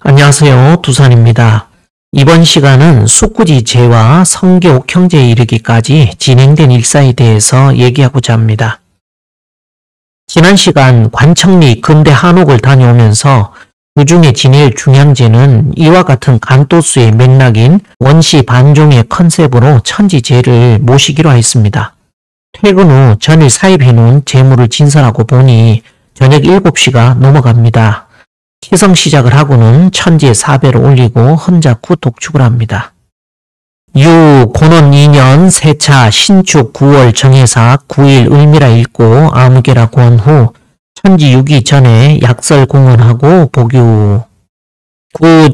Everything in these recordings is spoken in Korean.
안녕하세요. 두산입니다. 이번 시간은 숙구지 제와 성교 형제에 이르기까지 진행된 일사에 대해서 얘기하고자 합니다. 지난 시간 관청리 근대 한옥을 다녀오면서 그 중에 지낼 중량제는 이와 같은 간도수의 맥락인 원시 반종의 컨셉으로 천지제를 모시기로 하였습니다. 퇴근 후 전일 사입해놓은 제물을 진설하고 보니 저녁 7시가 넘어갑니다. 희성 시작을 하고는 천지에 사배를 올리고 헌작 후 독축을 합니다. 고논 2년 세차 신축 9월 정해사 9일 을미라 읽고 아무개라 고한 후 천지 6기 전에 약설 공헌하고 복유.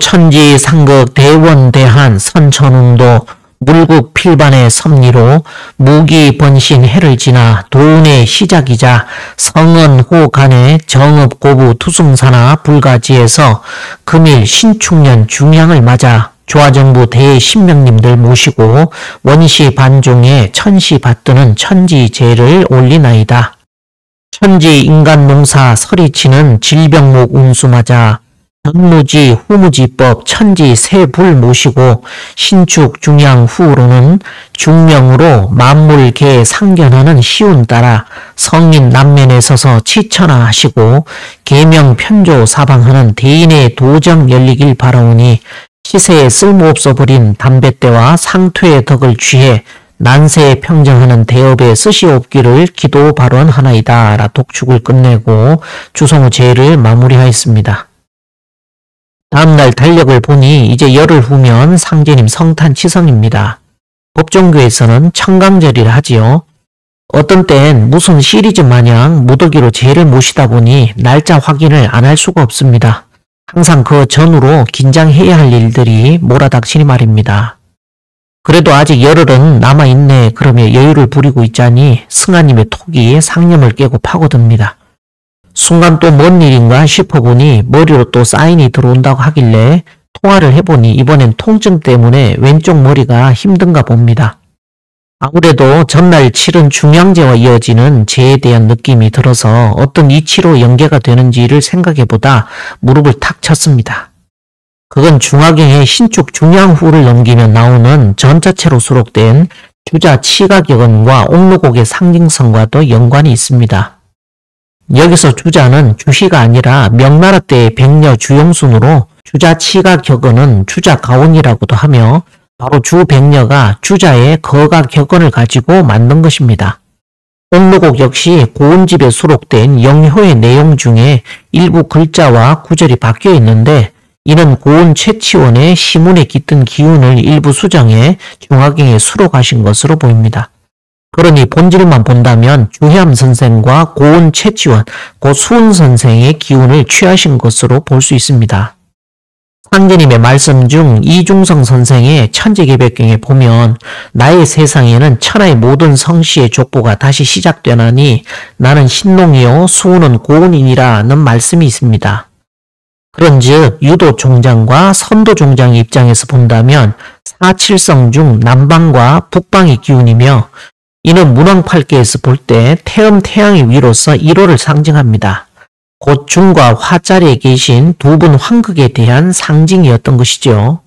천지 상극 대원 대한 선천운도 물국 필반의 섭리로 무기 번신 해를 지나 도운의 시작이자 성은 호간의 정읍 고부 투승사나 불가지에서 금일 신축년 중양을 맞아 조화정부 대신명님들 모시고 원시 반종의 천시 받드는 천지제를 올리나이다. 천지 인간 농사 서리치는 질병목 운수맞아 전무지 후무지법 천지 세불 모시고 신축 중양 후로는 중명으로 만물계 상견하는 시운 따라 성인 남면에 서서 치천하 하시고 계명 편조 사방하는 대인의 도정 열리길 바라오니 시세에 쓸모없어 버린 담뱃대와 상퇴의 덕을 취해 난세에 평정하는 대업에 쓰시옵기를 기도 발언하나이다 라 독축을 끝내고 주성우 제를 마무리하였습니다. 다음날 달력을 보니 이제 열흘 후면 상제님 성탄 치성입니다. 법종교에서는 청강절이라 하지요. 어떤 땐 무슨 시리즈 마냥 무더기로 제를 모시다 보니 날짜 확인을 안 할 수가 없습니다. 항상 그 전후로 긴장해야 할 일들이 몰아닥치니 말입니다. 그래도 아직 열흘은 남아있네 그러며 여유를 부리고 있자니 승아님의 톡이 상념을 깨고 파고듭니다. 순간 또 뭔 일인가 싶어보니 머리로 또 사인이 들어온다고 하길래 통화를 해보니 이번엔 통증 때문에 왼쪽 머리가 힘든가 봅니다. 아무래도 전날 치른 중량제와 이어지는 제에 대한 느낌이 들어서 어떤 이치로 연계가 되는지를 생각해보다 무릎을 탁 쳤습니다. 그건 중화경의 신축 중양후를 넘기면 나오는 전자체로 수록된 주자 치가격언과 옥루곡의 상징성과도 연관이 있습니다. 여기서 주자는 주시가 아니라 명나라 때의 백녀 주용순으로 주자 치가격언은 주자 가온이라고도 하며 바로 주 백녀가 주자의 거가 격언을 가지고 만든 것입니다. 옥루곡 역시 고운집에 수록된 영효의 내용 중에 일부 글자와 구절이 바뀌어 있는데 이는 고운 최치원의 시문에 깃든 기운을 일부 수정해 중화경에 수록하신 것으로 보입니다. 그러니 본질만 본다면 주혜암 선생과 고운 최치원, 고수은 선생의 기운을 취하신 것으로 볼 수 있습니다. 상제님의 말씀 중 이중성 선생의 천재개백경에 보면 나의 세상에는 천하의 모든 성씨의 족보가 다시 시작되나니 나는 신농이요 수은은 고운이니라는 말씀이 있습니다. 그런즉 유도 종장과 선도 종장의 입장에서 본다면 사칠성 중 남방과 북방의 기운이며 이는 문왕팔계에서 볼 때 태음 태양의 위로서 1호를 상징합니다. 곧 중과 화자리에 계신 두 분 황극에 대한 상징이었던 것이죠.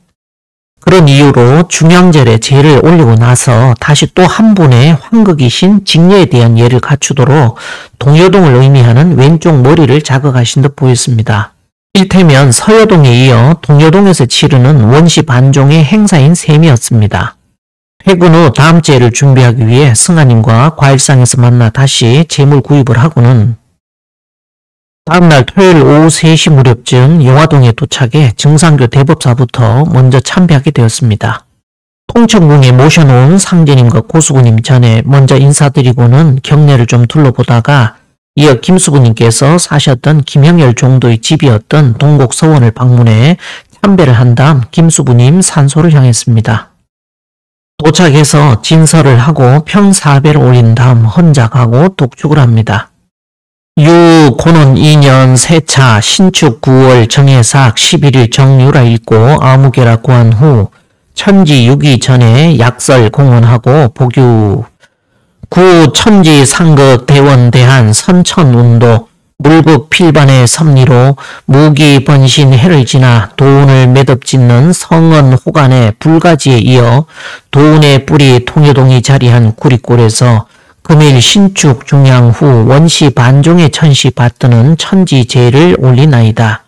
그런 이유로 중양절에 제를 올리고 나서 다시 또 한 분의 황극이신 직녀에 대한 예를 갖추도록 동여동을 의미하는 왼쪽 머리를 자극하신 듯 보였습니다. 일테면 서여동에 이어 동여동에서 치르는 원시 반종의 행사인 셈이었습니다. 퇴근 후 다음 제를 준비하기 위해 승아님과 과일상에서 만나 다시 제물 구입을 하고는 다음날 토요일 오후 3시 무렵쯤 영화동에 도착해 증상교 대법사부터 먼저 참배하게 되었습니다. 통천궁에 모셔놓은 상제님과 고수부님 전에 먼저 인사드리고는 경내를 좀 둘러보다가 이어 김수부님께서 사셨던 김형열 종도의 집이었던 동곡서원을 방문해 참배를 한 다음 김수부님 산소를 향했습니다. 도착해서 진설을 하고 평사배를 올린 다음 헌작하고 독축을 합니다. 고논 2년 세차 신축 9월 정해삭 11일 정유라 읽고 아무개라 고한 후 천지 6기 전에 약설 공헌하고 복유. 천지 상극 대원 대한 선천운도 물극 필반의 섭리로 무기 번신 해를 지나 도운을 매듭짓는 성은 호간의 불가지에 이어 도운의 뿌리 통요동이 자리한 구리골에서 금일 신축 중양 후 원시 반종의 천시 받드는 천지제를 올리나이다.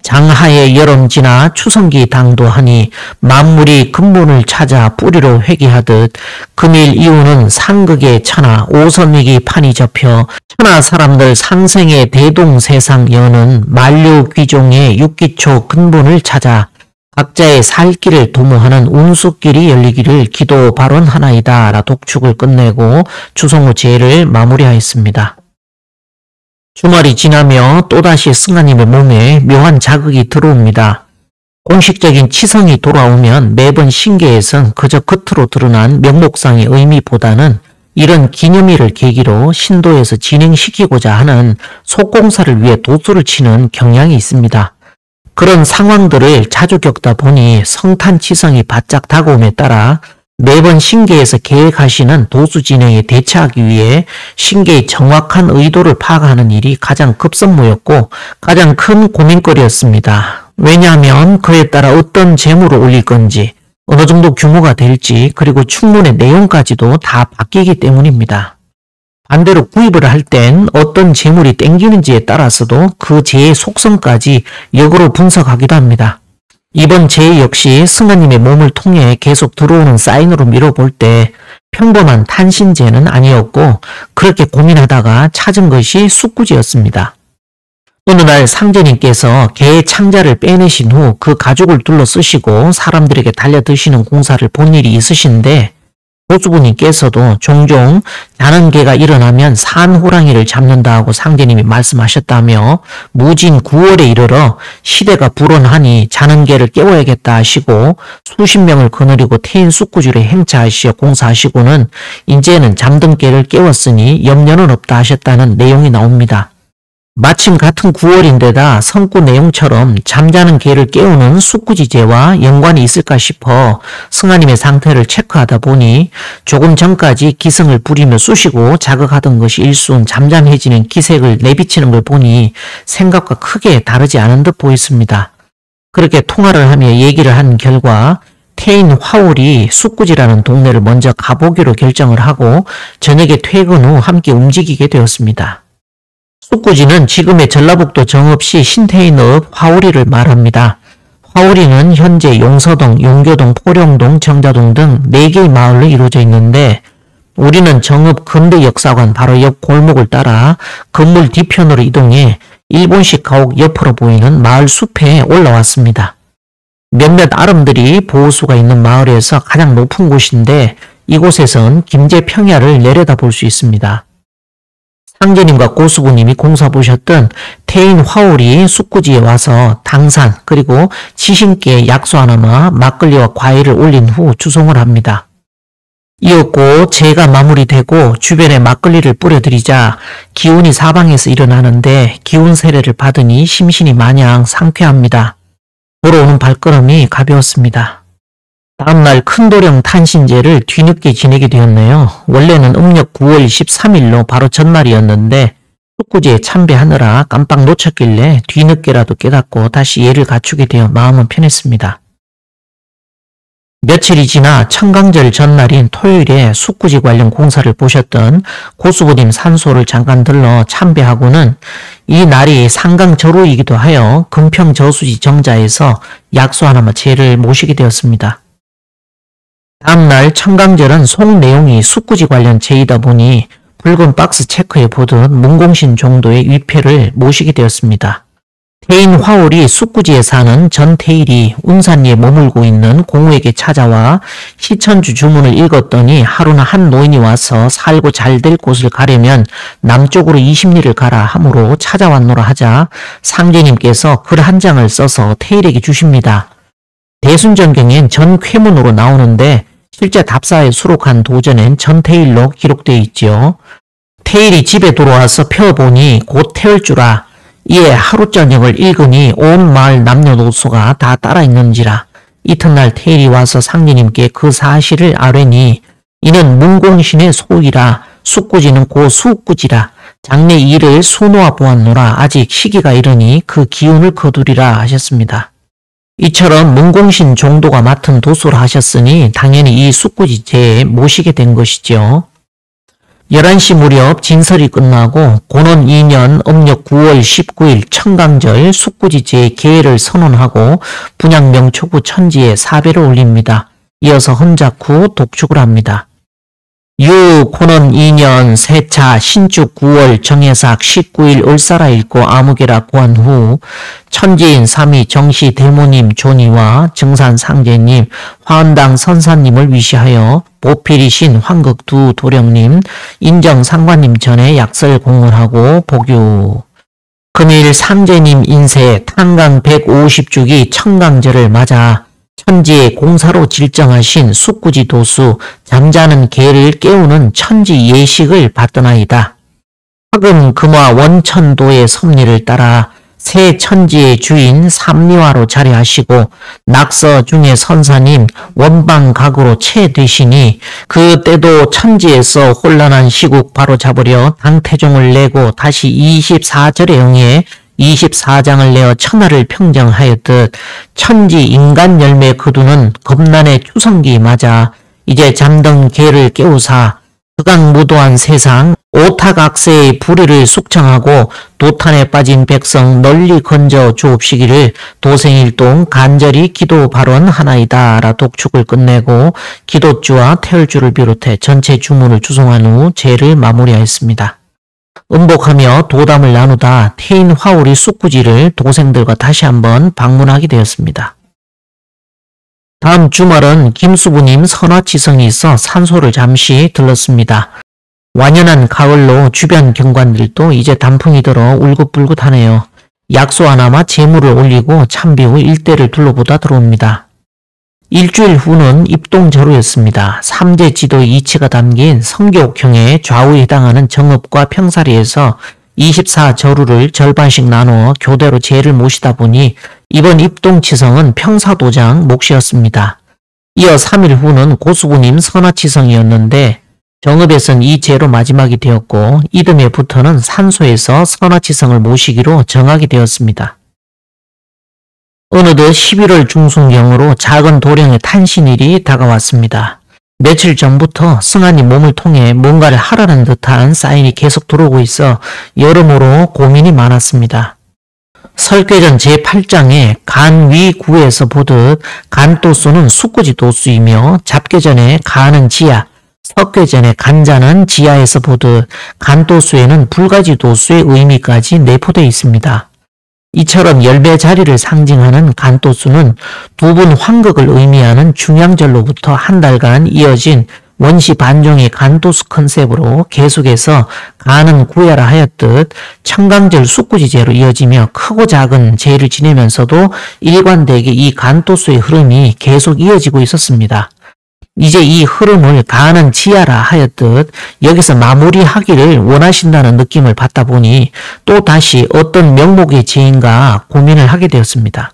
장하의 여름 지나 추성기 당도하니 만물이 근본을 찾아 뿌리로 회귀하듯 금일 이후는 상극의 천하 오선위기 판이 접혀 천하 사람들 상생의 대동세상 여는 만류 귀종의 육기초 근본을 찾아 각자의 살 길을 도모하는 운수길이 열리기를 기도 발언하나이다 라 독축을 끝내고 추성후 제를 마무리하였습니다. 주말이 지나며 또다시 승하님의 몸에 묘한 자극이 들어옵니다. 공식적인 치성이 돌아오면 매번 신계에선 그저 겉으로 드러난 명목상의 의미보다는 이런 기념일을 계기로 신도에서 진행시키고자 하는 속공사를 위해 도수를 치는 경향이 있습니다. 그런 상황들을 자주 겪다 보니 성탄치성이 바짝 다가옴에 따라 매번 신계에서 계획하시는 도수 진행에 대처하기 위해 신계의 정확한 의도를 파악하는 일이 가장 급선무였고 가장 큰 고민거리였습니다. 왜냐하면 그에 따라 어떤 재물을 올릴 건지, 어느 정도 규모가 될지, 그리고 충문의 내용까지도 다 바뀌기 때문입니다. 반대로 구입을 할 땐 어떤 재물이 땡기는지에 따라서도 그 재의 속성까지 역으로 분석하기도 합니다. 이번 재 역시 승하님의 몸을 통해 계속 들어오는 사인으로 미뤄볼 때 평범한 탄신재는 아니었고 그렇게 고민하다가 찾은 것이 숙구지였습니다. 어느 날 상제님께서 개의 창자를 빼내신 후 그 가죽을 둘러 쓰시고 사람들에게 달려드시는 공사를 본 일이 있으신데 고수부님께서도 종종 자는 개가 일어나면 산호랑이를 잡는다고 상제님이 말씀하셨다며 무진 9월에 이르러 시대가 불온하니 자는 개를 깨워야겠다 하시고 수십 명을 거느리고 태인 숙구줄에 행차하시어 공사하시고는 이제는 잠든 개를 깨웠으니 염려는 없다 하셨다는 내용이 나옵니다. 마침 같은 9월인데다 성구 내용처럼 잠자는 개를 깨우는 숙구지제와 연관이 있을까 싶어 승하님의 상태를 체크하다 보니 조금 전까지 기승을 부리며 쑤시고 자극하던 것이 일순 잠잠해지는 기색을 내비치는 걸 보니 생각과 크게 다르지 않은 듯 보였습니다. 그렇게 통화를 하며 얘기를 한 결과 태인 화올이 숙구지라는 동네를 먼저 가보기로 결정을 하고 저녁에 퇴근 후 함께 움직이게 되었습니다. 숙구지는 지금의 전라북도 정읍시 신태인읍 화오리를 말합니다. 화오리는 현재 용서동, 용교동, 포령동, 정자동 등 4개의 마을로 이루어져 있는데 우리는 정읍 근대역사관 바로 옆 골목을 따라 건물 뒤편으로 이동해 일본식 가옥 옆으로 보이는 마을 숲에 올라왔습니다. 몇몇 아름들이 보호수가 있는 마을에서 가장 높은 곳인데 이곳에선 김제평야를 내려다볼 수 있습니다. 상제님과 고수부님이 공사 보셨던 태인 화올이 숙구지에 와서 당산 그리고 지신께 약수 하나와 막걸리와 과일을 올린 후 주송을 합니다. 이었고 제가 마무리되고 주변에 막걸리를 뿌려드리자 기운이 사방에서 일어나는데 기운 세례를 받으니 심신이 마냥 상쾌합니다. 돌아오는 발걸음이 가벼웠습니다. 다음날 큰도령 탄신제를 뒤늦게 지내게 되었네요. 원래는 음력 9월 13일로 바로 전날이었는데 숙구제에 참배하느라 깜빡 놓쳤길래 뒤늦게라도 깨닫고 다시 예를 갖추게 되어 마음은 편했습니다. 며칠이 지나 청강절 전날인 토요일에 숙구지 관련 공사를 보셨던 고수부님 산소를 잠깐 들러 참배하고는 이 날이 상강절호이기도 하여 금평저수지 정자에서 약수 하나마 제를 모시게 되었습니다. 다음날 청강절은 송 내용이 숙구지 관련 제이다 보니 붉은 박스 체크해 보듯 문공신 정도의 위패를 모시게 되었습니다. 태인 화올이 숙구지에 사는 전태일이 운산리에 머물고 있는 공우에게 찾아와 시천주 주문을 읽었더니 하루나 한 노인이 와서 살고 잘 될 곳을 가려면 남쪽으로 20리를 가라 하므로 찾아왔노라 하자 상제님께서 글 한 장을 써서 태일에게 주십니다. 대순전경엔 전쾌문으로 나오는데 실제 답사에 수록한 도전엔 전태일로 기록되어 있지요. 태일이 집에 들어와서 펴보니 곧 태울 주라. 이에 하루 저녁을 읽으니 온 마을 남녀노소가 다 따라 있는지라. 이튿날 태일이 와서 상제님께 그 사실을 아뢰니 이는 문공신의 소이라 숙구지는 고 숙구지라. 장래 일을 수놓아 보았노라. 아직 시기가 이르니 그 기운을 거두리라 하셨습니다. 이처럼 문공신 종도가 맡은 도수를 하셨으니 당연히 이 숙구지제에 모시게 된 것이죠. 11시 무렵 진설이 끝나고 고론 2년 음력 9월 19일 청강절 숙구지제의 계회를 선언하고 분양명초구 천지에 사배를 올립니다. 이어서 헌작 후 독축을 합니다. 유 고론 2년 세차 신축 9월 정해삭 19일 을사라 읽고 아무개라 고한 후 천지인 삼위 정시 대모님 존이와 증산 상제님 화언당 선사님을 위시하여 보필이신 황극 두 도령님 인정 상관님 전에 약설 공언하고 복유. 금일 상제님 인세 탄강 150주기 청강절을 맞아 천지의 공사로 질정하신 숙구지 도수 잠자는 개를 깨우는 천지 예식을 받더나이다. 화금 금화 원천도의 섭리를 따라 새 천지의 주인 삼리화로 자리하시고 낙서 중에 선사님 원방각으로 채되시니 그때도 천지에서 혼란한 시국 바로잡으려 당태종을 내고 다시 24절에 응해 24장을 내어 천하를 평정하였듯 천지 인간 열매 거두는 겁난의 추성기 맞아 이제 잠든 개를 깨우사 극악무도한 세상 오타각세의 불의를 숙청하고 도탄에 빠진 백성 널리 건져 주옵시기를 도생일동 간절히 기도 발언하나이다 라 독축을 끝내고 기도주와 태열주를 비롯해 전체 주문을 주송한 후 제를 마무리하였습니다. 음복하며 도담을 나누다 태인 화오리 숙구지를 도생들과 다시 한번 방문하게 되었습니다. 다음 주말은 김수부님 선화치성이 있어 산소를 잠시 들렀습니다. 완연한 가을로 주변 경관들도 이제 단풍이 들어 울긋불긋하네요. 약소 하나마 재물을 올리고 참비 후 일대를 둘러보다 들어옵니다. 일주일 후는 입동저루였습니다. 3대 지도의 이치가 담긴 성교옥형의 좌우에 해당하는 정읍과 평사리에서 24저루를 절반씩 나누어 교대로 제를 모시다 보니 이번 입동치성은 평사도장 몫이었습니다. 이어 3일 후는 고수부님 선화치성이었는데 정읍에선 이 제로 마지막이 되었고 이듬해부터는 산소에서 선화치성을 모시기로 정하게 되었습니다. 어느덧 11월 중순경으로 작은 도령의 탄신일이 다가왔습니다. 며칠 전부터 승한이 몸을 통해 뭔가를 하라는 듯한 사인이 계속 들어오고 있어 여러모로 고민이 많았습니다. 설괴전 제8장에 간위구에서 보듯 간도수는 숙구지 도수이며 잡괴전에 간은 지하, 석괴전에 간자는 지하에서 보듯 간도수에는 불가지 도수의 의미까지 내포되어 있습니다. 이처럼 열배 자리를 상징하는 간도수는 두 분 환극을 의미하는 중양절로부터 한 달간 이어진 원시 반종의 간도수 컨셉으로 계속해서 간은 구야라 하였듯 청강절 숙구지제로 이어지며 크고 작은 제를 지내면서도 일관되게 이 간도수의 흐름이 계속 이어지고 있었습니다. 이제 이 흐름을 간은 지하라 하였듯 여기서 마무리하기를 원하신다는 느낌을 받다 보니 또 다시 어떤 명목의 제인가 고민을 하게 되었습니다.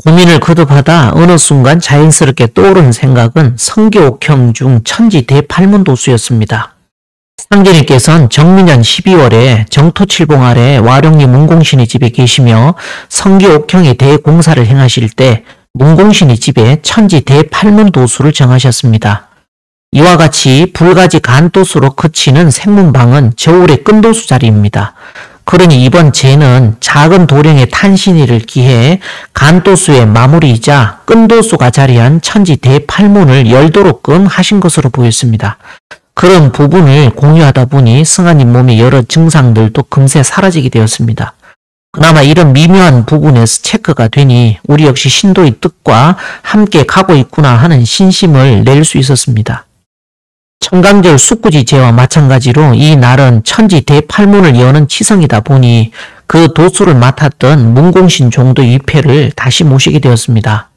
고민을 거듭하다 어느 순간 자연스럽게 떠오른 생각은 성교옥형 중 천지 대팔문도수였습니다. 상제님께서는 정민년 12월에 정토칠봉 아래 와룡리 문공신의 집에 계시며 성교옥형의 대공사를 행하실 때 문공신의 집에 천지 대팔문도수를 정하셨습니다. 이와 같이 불가지 간도수로 그치는 생문방은 저울의 끈도수 자리입니다. 그러니 이번 제는 작은 도령의 탄신일을 기해 간도수의 마무리이자 끈도수가 자리한 천지 대팔문을 열도로끔 하신 것으로 보였습니다. 그런 부분을 공유하다 보니 승하님 몸의 여러 증상들도 금세 사라지게 되었습니다. 그나마 이런 미묘한 부분에서 체크가 되니 우리 역시 신도의 뜻과 함께 가고 있구나 하는 신심을 낼 수 있었습니다. 청강절 숙구지제와 마찬가지로 이 날은 천지 대팔문을 여는 치성이다 보니 그 도수를 맡았던 문공신 종도 위패를 다시 모시게 되었습니다.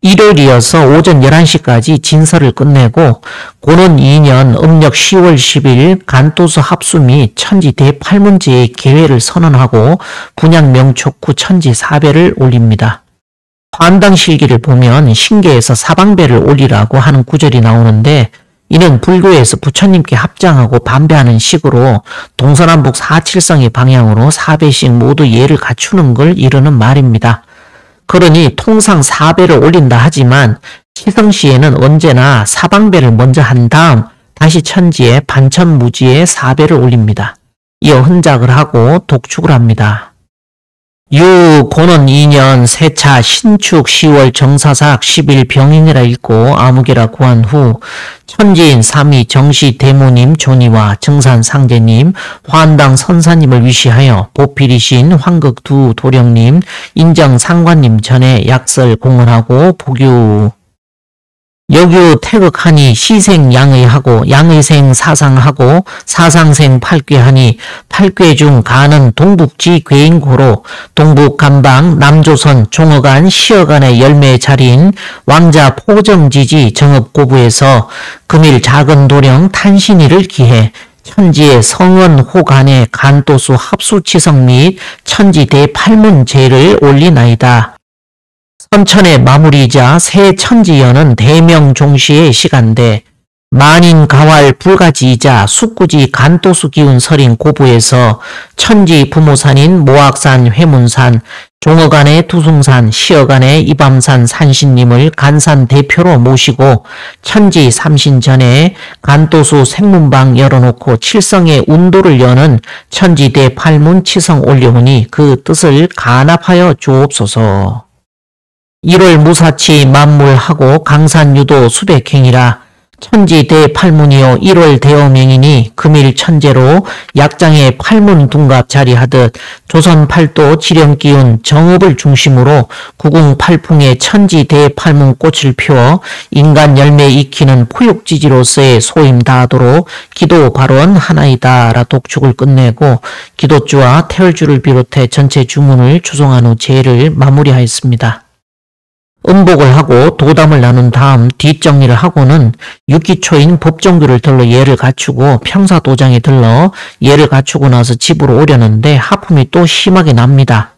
일요일이어서 오전 11시까지 진설을 끝내고 고론 2년 음력 10월 10일 간도수 합수 및 천지 대팔문제의 개회를 선언하고 분양명촉후 천지 사배를 올립니다. 화안당 실기를 보면 신계에서 사방배를 올리라고 하는 구절이 나오는데 이는 불교에서 부처님께 합장하고 반배하는 식으로 동서남북 사칠성의 방향으로 4배씩 모두 예를 갖추는 걸 이르는 말입니다. 그러니 통상 4배를 올린다 하지만 치성시에는 언제나 사방배를 먼저 한 다음 다시 천지에 반천무지에 4배를 올립니다. 이어 흔작을 하고 독축을 합니다. 유 고는 2년 세차 신축 10월 정사삭 10일 병인이라 읽고 아무개라 구한 후 천지인 삼위 정시 대모님 조니와 정산 상제님 화한당 선사님을 위시하여 보필이신 황극 두 도령님 인정 상관님 전에 약설 공헌하고 복유 여규 태극하니 시생 양의하고 양의생 사상하고 사상생 팔괴하니 팔괴 중 가는 동북지 괴인고로 동북간방 남조선 종어간 시어간의 열매 자리인 왕자 포정지지 정읍고부에서 금일 작은 도령 탄신일을 기해 천지의 성은 호간의 간도수 합수치성 및 천지 대팔문제를 올리나이다. 선천의 마무리이자 새 천지연은 대명종시의 시간대 만인 가활 불가지이자 숙구지 간도수 기운 설인 고부에서 천지 부모산인 모악산 회문산 종어간의 두숭산 시어간의 이밤산 산신님을 간산 대표로 모시고 천지 삼신 전에 간도수 생문방 열어놓고 칠성의 운도를 여는 천지 대팔문 치성 올려오니 그 뜻을 간합하여 주옵소서. 1월 무사치 만물하고 강산유도 수백행이라 천지 대팔문이요 1월 대어명이니 금일 천재로 약장의 팔문 둔갑 자리하듯 조선 팔도 지령기운 정읍을 중심으로 구궁팔풍의 천지 대팔문 꽃을 피워 인간 열매 익히는 포육지지로서의 소임 다하도록 기도 발언 하나이다 라 독축을 끝내고 기도주와 태열주를 비롯해 전체 주문을 추송한 후 제를 마무리하였습니다. 음복을 하고 도담을 나눈 다음 뒷정리를 하고는 육기초인 법정교를 들러 예를 갖추고 평사도장에 들러 예를 갖추고 나서 집으로 오려는데 하품이 또 심하게 납니다.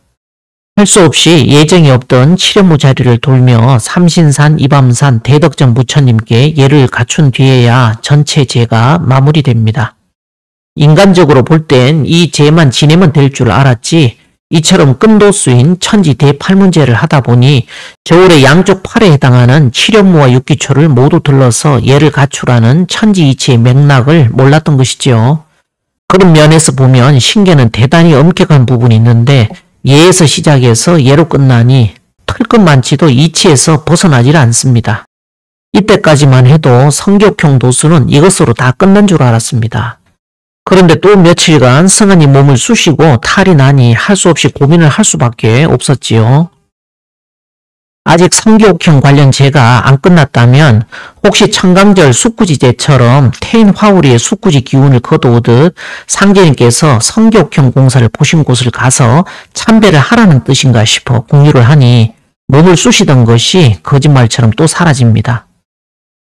할 수 없이 예정이 없던 칠연무 자리를 돌며 삼신산 이밤산 대덕전 부처님께 예를 갖춘 뒤에야 전체 제가 마무리됩니다. 인간적으로 볼 땐 이 제만 지내면 될 줄 알았지 이처럼 끈도수인 천지 대팔문제를 하다 보니 저울의 양쪽 팔에 해당하는 칠연무와 육기초를 모두 들러서 예를 갖추라는 천지이치의 맥락을 몰랐던 것이지요. 그런 면에서 보면 신계는 대단히 엄격한 부분이 있는데 예에서 시작해서 예로 끝나니 털끝만치도 이치에서 벗어나질 않습니다. 이때까지만 해도 성격형 도수는 이것으로 다 끝난 줄 알았습니다. 그런데 또 며칠간 성은이 몸을 쑤시고 탈이 나니 할 수 없이 고민을 할 수밖에 없었지요. 아직 성교옥형 관련 제가 안 끝났다면 혹시 청강절 숙구지제처럼 태인 화우리의 숙구지 기운을 거두오듯 상제님께서 성교옥형 공사를 보신 곳을 가서 참배를 하라는 뜻인가 싶어 공유를 하니 몸을 쑤시던 것이 거짓말처럼 또 사라집니다.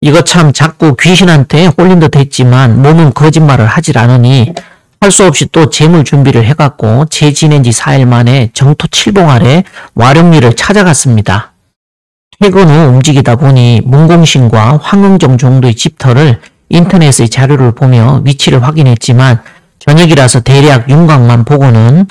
이거 참 자꾸 귀신한테 홀린 듯 했지만 몸은 거짓말을 하질 않으니 할 수 없이 또 재물 준비를 해갖고 재지낸 지 4일 만에 정토 칠봉 아래 와룡리를 찾아갔습니다. 퇴근 후 움직이다 보니 문공신과 황응정 정도의 집터를 인터넷의 자료를 보며 위치를 확인했지만 저녁이라서 대략 윤곽만 보고는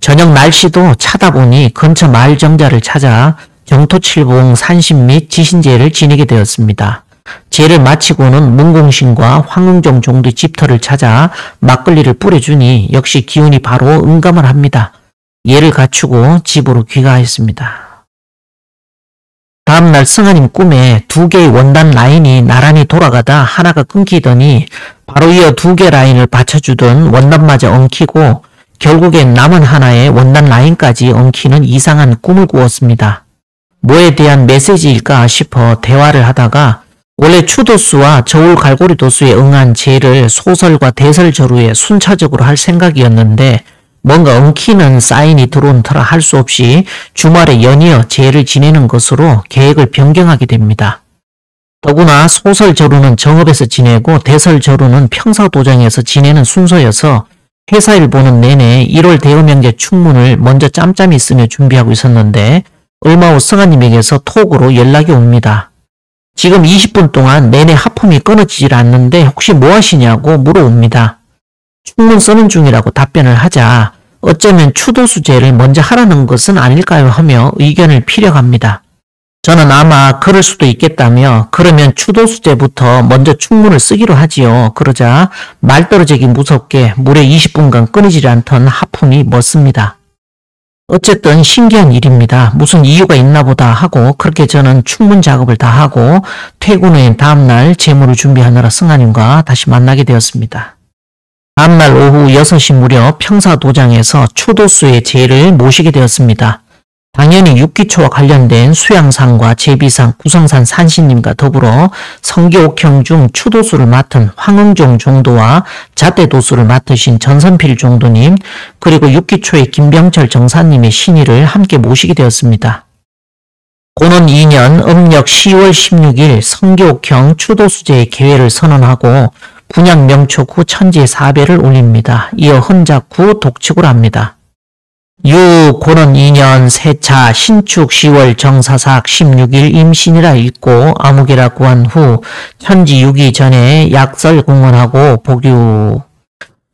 저녁 날씨도 차다 보니 근처 마을 정자를 찾아 정토 칠봉 산신 및 지신제를 지내게 되었습니다. 제를 마치고는 문공신과 황응정 정도의 집터를 찾아 막걸리를 뿌려주니 역시 기운이 바로 응감을 합니다. 예를 갖추고 집으로 귀가하였습니다. 다음날 승하님 꿈에 2개의 원단 라인이 나란히 돌아가다 하나가 끊기더니 바로 이어 2개 라인을 받쳐주던 원단마저 엉키고 결국엔 남은 하나의 원단 라인까지 엉키는 이상한 꿈을 꾸었습니다. 뭐에 대한 메시지일까 싶어 대화를 하다가 원래 추도수와 저울 갈고리 도수에 응한 제를 소설과 대설 저루에 순차적으로 할 생각이었는데 뭔가 엉키는 사인이 들어온 터라 할 수 없이 주말에 연이어 제를 지내는 것으로 계획을 변경하게 됩니다. 더구나 소설 저루는 정읍에서 지내고 대설 저루는 평사도장에서 지내는 순서여서 회사일 보는 내내 1월 대음영제 축문을 먼저 짬짬이 쓰며 준비하고 있었는데 얼마 후 성아님에게서 톡으로 연락이 옵니다. 지금 20분 동안 내내 하품이 끊어지질 않는데 혹시 뭐 하시냐고 물어옵니다. 충문 쓰는 중이라고 답변을 하자 어쩌면 추도수제를 먼저 하라는 것은 아닐까요 하며 의견을 피력합니다. 저는 아마 그럴 수도 있겠다며 그러면 추도수제부터 먼저 충문을 쓰기로 하지요. 그러자 말떨어지기 무섭게 무려 20분간 끊이질 않던 하품이 멎습니다. 어쨌든 신기한 일입니다. 무슨 이유가 있나 보다 하고 그렇게 저는 충문 작업을 다 하고 퇴근 후엔 다음날 재물을 준비하느라 승하님과 다시 만나게 되었습니다. 다음날 오후 6시 무렵 평사도장에서 추도수의 제를 모시게 되었습니다. 당연히 육기초와 관련된 수양상과 제비상, 구성산 산신님과 더불어 성기옥형 중 추도수를 맡은 황응종 종도와 잣대도수를 맡으신 전선필 종도님, 그리고 육기초의 김병철 정사님의 신의를 함께 모시게 되었습니다. 고는 2년 음력 10월 16일 성기옥형 추도수제의 개회를 선언하고 분양 명촉 후 천지에 사배를 올립니다. 이어 헌작 후 독축을 합니다. 고는 2년 세차 신축 10월 정사삭 16일 임신이라 읽고 아무개라 구한 후 천지 6이 전에 약설 공언하고 복유.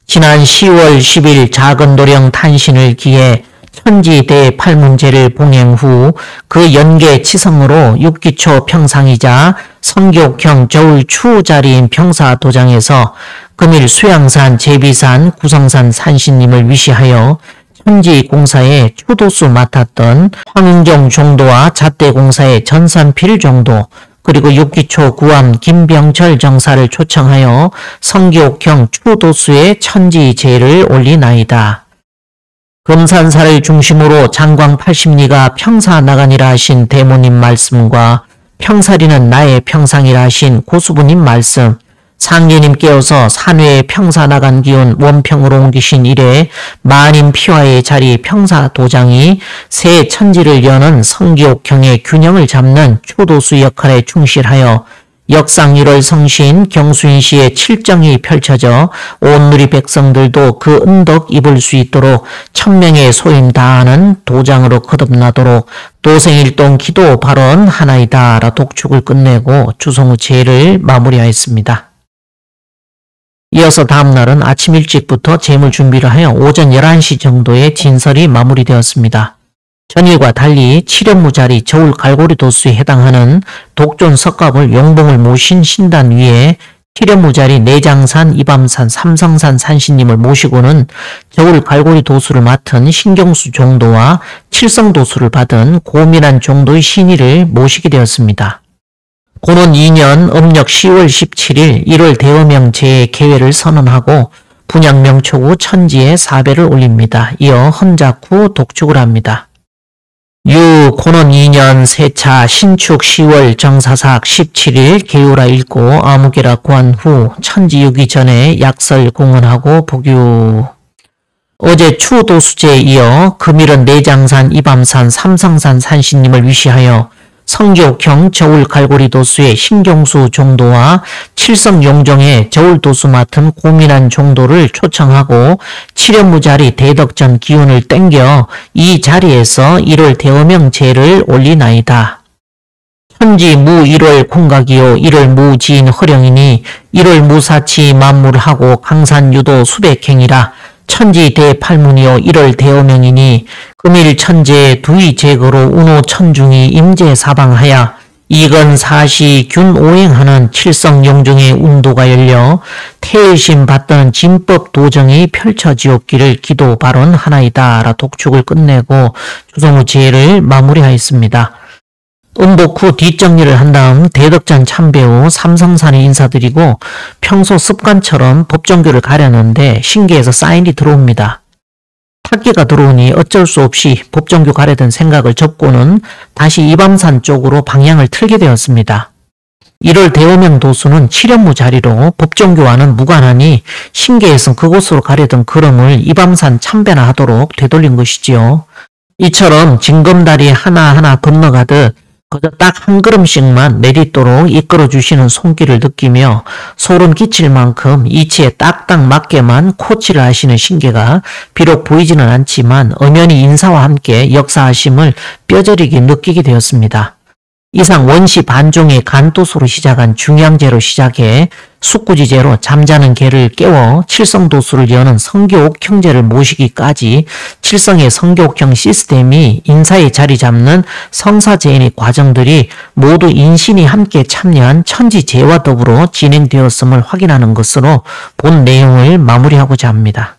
지난 10월 10일 작은 도령 탄신을 기해 천지 대팔문제를 봉행 후 그 연계 치성으로 육기초 평상이자 성기옥형 저울 추자리인 평사도장에서 금일 수양산 제비산 구성산 산신님을 위시하여 천지공사의 추도수 맡았던 황응종 종도와 잣대공사의 전산필 종도 그리고 육기초 구암 김병철 정사를 초청하여 성기옥형 추도수의 천지제를 올리나이다. 금산사를 중심으로 장광 80리가 평사 나가니라 하신 대모님 말씀과 평사리는 나의 평상이라 하신 고수부님 말씀, 상계님께어서 산외에 평사 나간 기운 원평으로 옮기신 이래 만인 피화의 자리 평사도장이 새 천지를 여는 성기옥형의 균형을 잡는 초도수 역할에 충실하여 역상 1월 성신 경수인시의 칠정이 펼쳐져 온 누리 백성들도 그 은덕 입을 수 있도록 천명의 소임 다하는 도장으로 거듭나도록 도생일동 기도 발언 하나이다 라 독축을 끝내고 주성후 제를 마무리하였습니다. 이어서 다음날은 아침 일찍부터 제물 준비를 하여 오전 11시 정도에 진설이 마무리되었습니다. 전일과 달리 칠연무자리 저울 갈고리 도수에 해당하는 독존 석갑을 용봉을 모신 신단 위에 칠연무자리 내장산, 이밤산, 삼성산 산신님을 모시고는 저울 갈고리 도수를 맡은 신경수 종도와 칠성도수를 받은 고민한 종도의 신의를 모시게 되었습니다. 고는 2년 음력 10월 17일 1월 대어명 제의 개회를 선언하고 분양명촉 후 천지에 사배를 올립니다. 이어 헌작 후 독축을 합니다. 고는 2년 세차 신축 10월 정사삭 17일 개요라 읽고 아무개라 구한 후 천지 6이 전에 약설 공언하고 복유. 어제 추도수제에 이어 금일은 내장산, 이밤산, 삼성산 산신님을 위시하여 성기옥형 저울 갈고리 도수의 신경수 종도와 칠성용종의 저울 도수 맡은 고민한 종도를 초청하고 칠연무자리 대덕전 기운을 땡겨 이 자리에서 1월 대어명 제를 올리나이다. 천지 무 1월 공각이요 1월 무지인 허령이니 1월 무사치 만물하고 강산유도 수백행이라 천지 대팔문이요 1월 대어명이니 금일 천재 두이 제거로 운호 천중이 임재 사방하여 이건 사시 균 오행하는 칠성용종의 운도가 열려 태일심 받던 진법 도정이 펼쳐지었기를 기도 발언 하나이다 라 독축을 끝내고 주성후 제를 마무리하였습니다. 음복 후 뒷정리를 한 다음 대덕전 참배 후 삼성산에 인사드리고 평소 습관처럼 법정교를 가려는데 신기해서 사인이 들어옵니다. 탁기가 들어오니 어쩔 수 없이 법정교 가려던 생각을 접고는 다시 이밤산 쪽으로 방향을 틀게 되었습니다. 1월 대오명 도수는 칠연무 자리로 법정교와는 무관하니 신기해서 그곳으로 가려던 걸음을 이밤산 참배나 하도록 되돌린 것이지요. 이처럼 징검다리 하나하나 건너가듯 그저 딱 한 걸음씩만 내딛도록 이끌어주시는 손길을 느끼며 소름 끼칠 만큼 이치에 딱딱 맞게만 코치를 하시는 신계가 비록 보이지는 않지만 엄연히 인사와 함께 역사하심을 뼈저리게 느끼게 되었습니다. 이상 원시 반종의 간도수로 시작한 중양제로 시작해 숙구지제로 잠자는 개를 깨워 칠성도수를 여는 성교옥 형제를 모시기까지 칠성의 성교옥형 시스템이 인사에 자리 잡는 성사제인의 과정들이 모두 인신이 함께 참여한 천지제와 더불어 진행되었음을 확인하는 것으로 본 내용을 마무리하고자 합니다.